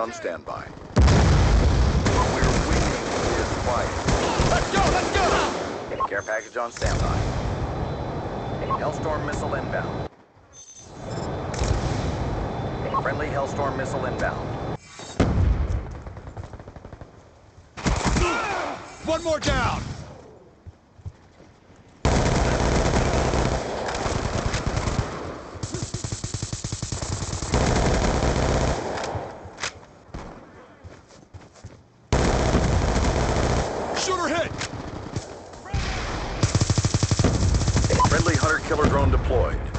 on standby. We're winning. Is quiet. Let's go! Let's go! Care package on standby. Hellstorm missile inbound. Friendly Hellstorm missile inbound. One more down! Shooter hit! Friendly hunter-killer drone deployed.